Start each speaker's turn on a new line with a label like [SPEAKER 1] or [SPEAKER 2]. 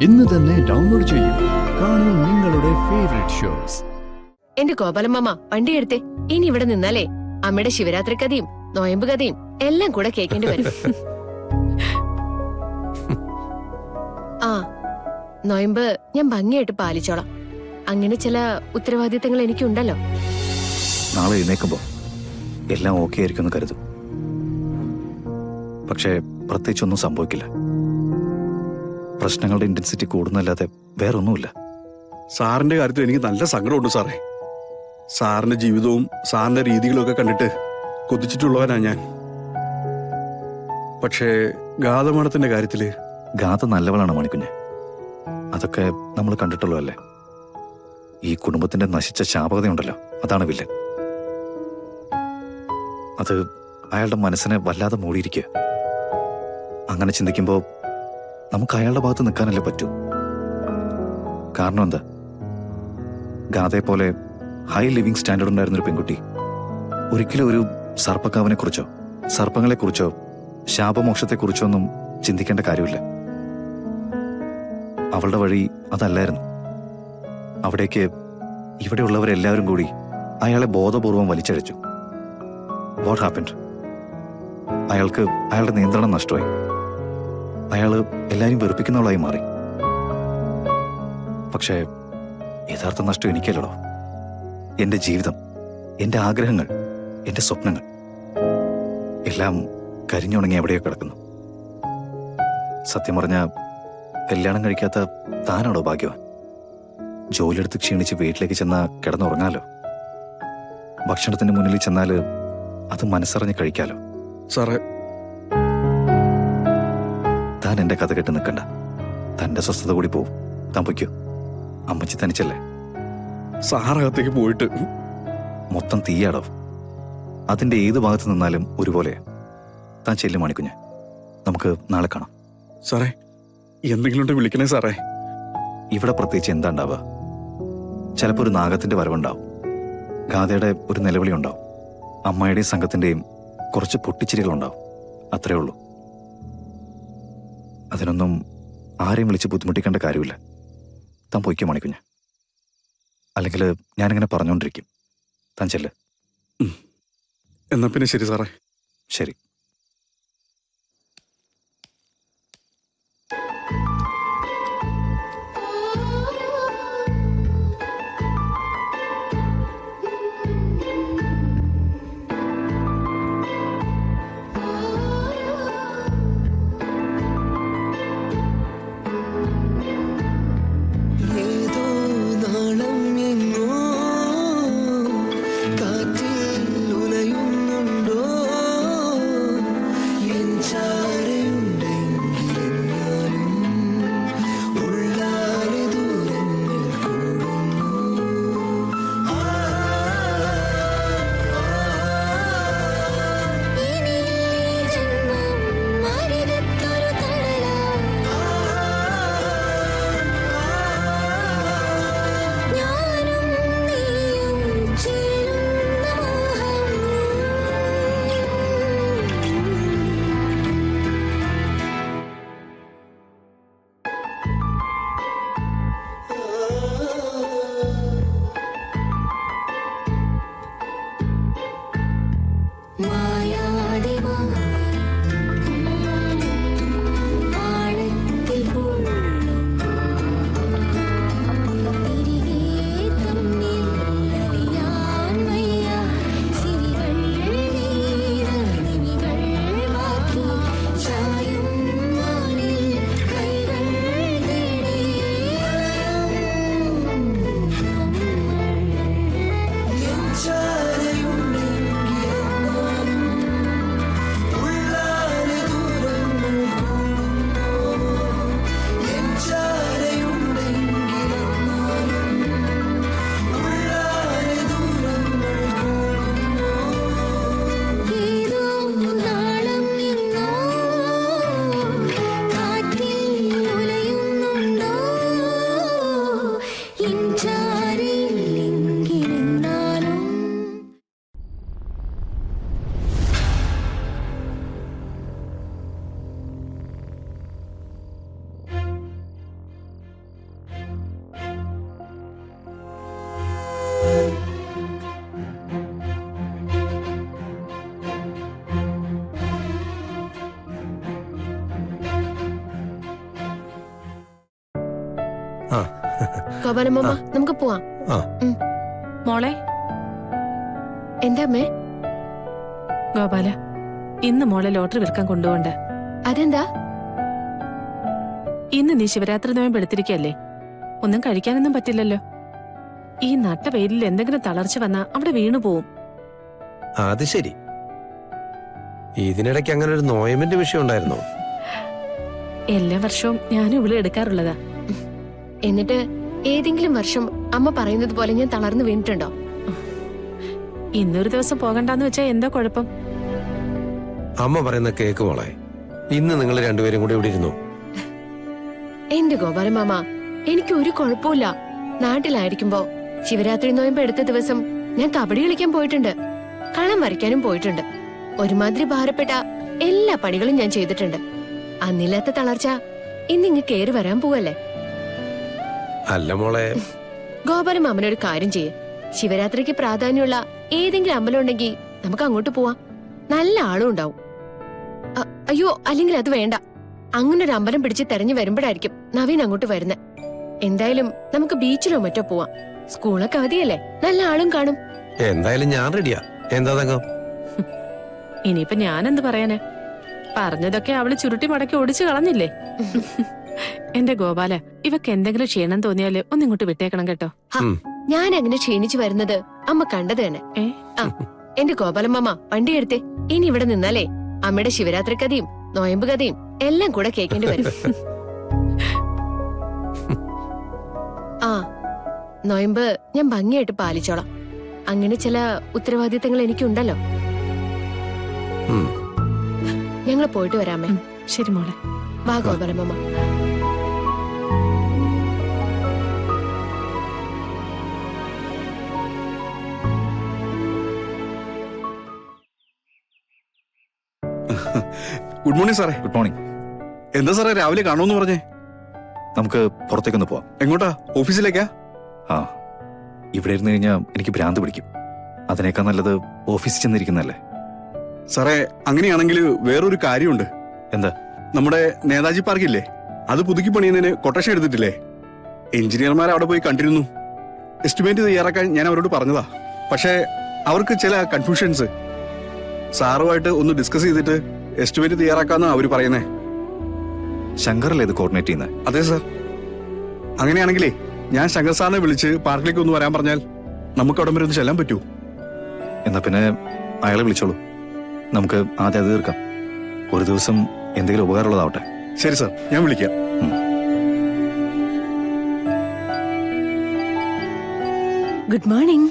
[SPEAKER 1] ഇന്ന് തന്നെ ഡൗൺലോഡ് ചെയ്യൂ. കാണൂ നിങ്ങളുടെ ഫേവറേറ്റ് ഷോസ്.
[SPEAKER 2] എന്റെ ഗോപാലമ്മ വണ്ടി എടുത്തേ. ഇനി ഇവിടെ നിന്നാലേ അമ്മയുടെ ശിവരാത്രി കഥയും നോയമ്പ് കഥയും എല്ലാം കൂടെ കേൾക്കേണ്ടി വരും. ആ നോയമ്പ് ഞാൻ ഭംഗിയായിട്ട് പാലിച്ചോളാം. അങ്ങനെ ചില ഉത്തരവാദിത്തങ്ങൾ എനിക്കുണ്ടല്ലോ.
[SPEAKER 3] നാളെ എഴുന്നേക്കുമ്പോ എല്ലാം ഓക്കെ ആയിരിക്കും കരുതും. പക്ഷേ പ്രത്യേകിച്ചൊന്നും സംഭവിക്കില്ല. പ്രശ്നങ്ങളുടെ ഇന്റൻസിറ്റി കൂടുന്നല്ലാതെ വേറൊന്നുമില്ല.
[SPEAKER 4] സാറിന്റെ കാര്യത്തിൽ എനിക്ക് നല്ല സങ്കടമുണ്ട് സാറേ. സാറിന്റെ ജീവിതവും സാറിന്റെ രീതികളും ഒക്കെ കണ്ടിട്ട് കൊതിച്ചിട്ടുള്ളവനാ ഞാൻ. പക്ഷേ ഗാതമാണത്തിന്റെ കാര്യത്തില്
[SPEAKER 3] ഗാഥ നല്ലവളാണ് മണിക്കുഞ്ഞ്. അതൊക്കെ നമ്മൾ കണ്ടിട്ടുള്ളതല്ലേ. ഈ കുടുംബത്തിന്റെ നശിച്ച ശാപകതയുണ്ടല്ലോ, അതാണ് വില്ലൻ. അത് അയാളുടെ മനസ്സിനെ വല്ലാതെ മൂടിയിരിക്കുക. അങ്ങനെ ചിന്തിക്കുമ്പോൾ നമുക്ക് അയാളുടെ ഭാഗത്ത് നിൽക്കാനല്ലേ പറ്റൂ. കാരണം എന്താ, ഗാഥയെ പോലെ ഹൈ ലിവിങ് സ്റ്റാൻഡേർഡ് ഉണ്ടായിരുന്നൊരു പെൺകുട്ടി ഒരിക്കലും ഒരു സർപ്പക്കാവിനെ കുറിച്ചോ സർപ്പങ്ങളെക്കുറിച്ചോ ശാപമോക്ഷത്തെക്കുറിച്ചോ ഒന്നും ചിന്തിക്കേണ്ട കാര്യമില്ല. അവളുടെ വഴി അതല്ലായിരുന്നു. അവിടേക്ക് ഇവിടെയുള്ളവരെല്ലാവരും കൂടി അയാളെ ബോധപൂർവം വലിച്ചഴച്ചു. What happened? അയാൾക്ക് അയാളുടെ നിയന്ത്രണം നഷ്ടമായി. അയാള് എല്ലാവരും വെറുപ്പിക്കുന്നവളായി മാറി. പക്ഷേ യഥാർത്ഥ നഷ്ടം എനിക്കല്ലടോ. എന്റെ ജീവിതം, എന്റെ ആഗ്രഹങ്ങൾ, എന്റെ സ്വപ്നങ്ങൾ എല്ലാം കരിഞ്ഞുണങ്ങി എവിടെയോ കിടക്കുന്നു. സത്യം പറഞ്ഞ കല്യാണം കഴിക്കാത്ത താനാണോ ഭാഗ്യവാൻ? ജോലിയെടുത്ത് ക്ഷീണിച്ച് വീട്ടിലേക്ക് ചെന്നാൽ കിടന്നുറങ്ങാലോ. ഭക്ഷണത്തിന് മുന്നിൽ ചെന്നാല് അത് മനസ്സറിഞ്ഞ് കഴിക്കാലോ.
[SPEAKER 4] സാറേ,
[SPEAKER 3] താൻ എന്റെ കഥ കേട്ട് നിൽക്കണ്ട. തന്റെ സ്വസ്ഥത കൂടി പോവും. താൻ പൊയ്ക്കോ. അമ്മച്ചി തനിച്ചല്ലേ.
[SPEAKER 4] സാറകത്തേക്ക് പോയിട്ട്
[SPEAKER 3] മൊത്തം തീയാടോ. അതിന്റെ ഏത് ഭാഗത്ത് നിന്നാലും ഒരുപോലെയാ. താൻ ചെല്ലും മണിക്കുഞ്ഞ്. നമുക്ക് നാളെ കാണാം.
[SPEAKER 4] സാറേ, എന്തെങ്കിലും ഉണ്ടെങ്കിൽ വിളിക്കണേ സാറേ.
[SPEAKER 3] ഇവിടെ പ്രത്യേകിച്ച് എന്താ ഉണ്ടാവുക? ചിലപ്പോൾ ഒരു നാഗത്തിന്റെ വരവുണ്ടാവും. ഗാഥയുടെ ഒരു നിലവിളി ഉണ്ടാവും. അമ്മയുടെയും സംഘത്തിന്റെയും കുറച്ച് പൊട്ടിച്ചിരികളുണ്ടാവും. അത്രേ ഉള്ളൂ. അതിനൊന്നും ആരെയും വിളിച്ച് ബുദ്ധിമുട്ടിക്കേണ്ട കാര്യമില്ല. താൻ പൊയ്ക്കോ മണിക്കുഞ്ഞ്. അല്ലെങ്കിൽ ഞാനിങ്ങനെ പറഞ്ഞുകൊണ്ടിരിക്കും. താൻ ചെല്ല്.
[SPEAKER 4] എന്നാ പിന്നെ ശരി സാറേ.
[SPEAKER 3] ശരി.
[SPEAKER 5] ആ
[SPEAKER 2] ഗോപാലമ്മ നമുക്ക് പോവാം.
[SPEAKER 5] ആ
[SPEAKER 6] മോളെ
[SPEAKER 2] എന്താ അമ്മേ?
[SPEAKER 6] ഗോപാല, ഇന്ന് മോളെ ലോട്ടറി വിൽക്കാൻ കൊണ്ടുപോണ്ട.
[SPEAKER 2] അതെന്താ?
[SPEAKER 6] ഇന്ന് നീ ശിവരാത്രി നോയമ്പ് എടുത്തിരിക്കല്ലേ, ഒന്നും കഴിക്കാനൊന്നും പറ്റില്ലല്ലോ. ഈ നട്ട വെയിലിൽ എന്തെങ്കിലും തളർച്ച വന്നാ അവിടെ വീണു പോവും.
[SPEAKER 5] അത് ശരി. ഇതിനിടയ്ക്ക് അങ്ങനെ ഒരു നോയമ്പിന്റെ വിഷയം ഉണ്ടായിരുന്നോ?
[SPEAKER 6] എല്ലാ വർഷവും ഞാനും ഇവിടെ എടുക്കാറുള്ളതാ.
[SPEAKER 2] എന്നിട്ട് ഏതെങ്കിലും വർഷം അമ്മ പറയുന്നത് പോലെ ഞാൻ തളർന്നു വീണിട്ടുണ്ടോ?
[SPEAKER 6] ഇന്നൊരു ദിവസം പോകണ്ടെന്ന് വെച്ചാ എന്താ കുഴപ്പം?
[SPEAKER 5] അമ്മ പറയുന്ന കേക്ക് മോളെ. ഇന്ന് നിങ്ങൾ രണ്ടുപേരും കൂടി ഇവിടെ ഇരുന്നു.
[SPEAKER 2] എന്റെ ഗോപാലമാമ, എനിക്ക് ഒരു കുഴപ്പമില്ല. നാട്ടിലായിരിക്കുമ്പോ ശിവരാത്രി നോയമ്പ് എടുത്ത ദിവസം ഞാൻ കബഡി കളിക്കാൻ പോയിട്ടുണ്ട്, കളം വരയ്ക്കാനും പോയിട്ടുണ്ട്. ഒരുമാതിരി ഭാരപ്പെട്ട എല്ലാ പണികളും ഞാൻ ചെയ്തിട്ടുണ്ട്. അന്നില്ലാത്ത തളർച്ച ഇന്നിങ്ങ് കേറി വരാൻ പോവല്ലേ.
[SPEAKER 5] അല്ല മോളെ,
[SPEAKER 2] ഗോപാലമാമനൊരു കാര്യം ചെയ്യേ, ശിവരാത്രിക്ക് പ്രാധാന്യമുള്ള ഏതെങ്കിലും അമ്പലം ഉണ്ടെങ്കിൽ നമുക്ക് അങ്ങോട്ട് പോവാം. നല്ല ആളും ഉണ്ടാവും. അയ്യോ, അല്ലെങ്കിൽ അത് വേണ്ട. അങ്ങനെ ഒരു അമ്പലം പിടിച്ച് തെരഞ്ഞു വരുമ്പോഴായിരിക്കും നവീൻ അങ്ങോട്ട് വരുന്നത്. എന്തായാലും നമുക്ക് ബീച്ചിലോ മറ്റോ പോവാം. സ്കൂളൊക്കെ അവധിയല്ലേ, നല്ല ആളും കാണും.
[SPEAKER 5] എന്തായാലും ഞാൻ റെഡിയാ. എന്താ തങ്കം?
[SPEAKER 6] ഇനിയിപ്പൊ ഞാനെന്ത് പറയാന്? പറഞ്ഞതൊക്കെ അവള് ചുരുട്ടി മടക്കി ഓടിച്ചു കളഞ്ഞില്ലേ. എന്റെ ഗോപാല, ഇവക്ക് എന്തെങ്കിലും ക്ഷീണം തോന്നിയാല് ഒന്നിങ്ങോട്ട് വിട്ടേക്കണം കേട്ടോ.
[SPEAKER 2] ഞാൻ അങ്ങനെ ക്ഷീണിച്ചു വരുന്നത് അമ്മ കണ്ടത് തന്നെ. എന്റെ ഗോപാലമ്മ വണ്ടി എടുത്തേ. ഇനി ഇവിടെ നിന്നാലേ അമ്മയുടെ ശിവരാത്രി കഥയും നോയമ്പ് കഥയും എല്ലാം കൂടെ കേൾക്കേണ്ടി വരും. ആ, നോയമ്പ് ഞാൻ ഭംഗിയായിട്ട് പാലിച്ചോളാം. അങ്ങനെ ചില ഉത്തരവാദിത്തങ്ങൾ എനിക്കുണ്ടല്ലോ. ഞങ്ങൾ പോയിട്ട് വരാമേ.
[SPEAKER 6] ശരി മോളെ.
[SPEAKER 2] വാ ഗോപാലമ്മ.
[SPEAKER 4] ഗുഡ് മോർണിംഗ് സാറേ.
[SPEAKER 3] Good morning.
[SPEAKER 4] എന്താ സാറേ രാവിലെ കാണുമെന്ന് പറഞ്ഞേ?
[SPEAKER 3] നമുക്ക് പുറത്തേക്കൊന്ന് പോവാം.
[SPEAKER 4] എങ്ങോട്ടാ? ഓഫീസിലേക്കാ?
[SPEAKER 3] ആ, ഇവിടെ ഇരുന്ന് കഴിഞ്ഞാൽ എനിക്ക് ഭ്രാന്ത് പിടിക്കും. അതിനേക്കാൾ നല്ലത് ഓഫീസിൽ ചെന്നിരിക്കുന്നല്ലേ.
[SPEAKER 4] സാറേ അങ്ങനെയാണെങ്കിൽ വേറൊരു കാര്യമുണ്ട്.
[SPEAKER 3] എന്താ?
[SPEAKER 4] നമ്മുടെ നേതാജി പാർക്കില്ലേ, അത് പുതുക്കി പണിയുന്നതിന് കൊട്ടേഷൻ എടുത്തിട്ടില്ലേ? എഞ്ചിനീയർമാർ അവിടെ പോയി കണ്ടിരുന്നു. എസ്റ്റിമേറ്റ് തയ്യാറാക്കാൻ ഞാൻ അവരോട് പറഞ്ഞതാ. പക്ഷേ അവർക്ക് ചില കൺഫ്യൂഷൻസ്. സാറുമായിട്ട് ഒന്ന് ഡിസ്കസ് ചെയ്തിട്ട് എസ്റ്റിമേറ്റ് തയ്യാറാക്കാന്നാ അവര് പറയുന്നേ.
[SPEAKER 3] ശങ്കറല്ലേ ഇത് കോർഡിനേറ്റ് ചെയ്യുന്നത്?
[SPEAKER 4] അതെ സാർ. അങ്ങനെയാണെങ്കിലേ ഞാൻ ശങ്കർ സാറിനെ വിളിച്ച് പാർക്കിലേക്ക് ഒന്ന് വരാൻ പറഞ്ഞാൽ നമുക്ക് അവിടെ വരെ ഒന്ന് ചെല്ലാൻ പറ്റൂ?
[SPEAKER 3] എന്നാ പിന്നെ അയാളെ വിളിച്ചോളൂ. നമുക്ക് ആദ്യം അത് തീർക്കാം. ഒരു ദിവസം എന്തെങ്കിലും ഉപകാരമുള്ളതാവട്ടെ.
[SPEAKER 4] ശരി സാർ, ഞാൻ വിളിക്കാം.
[SPEAKER 2] Good morning.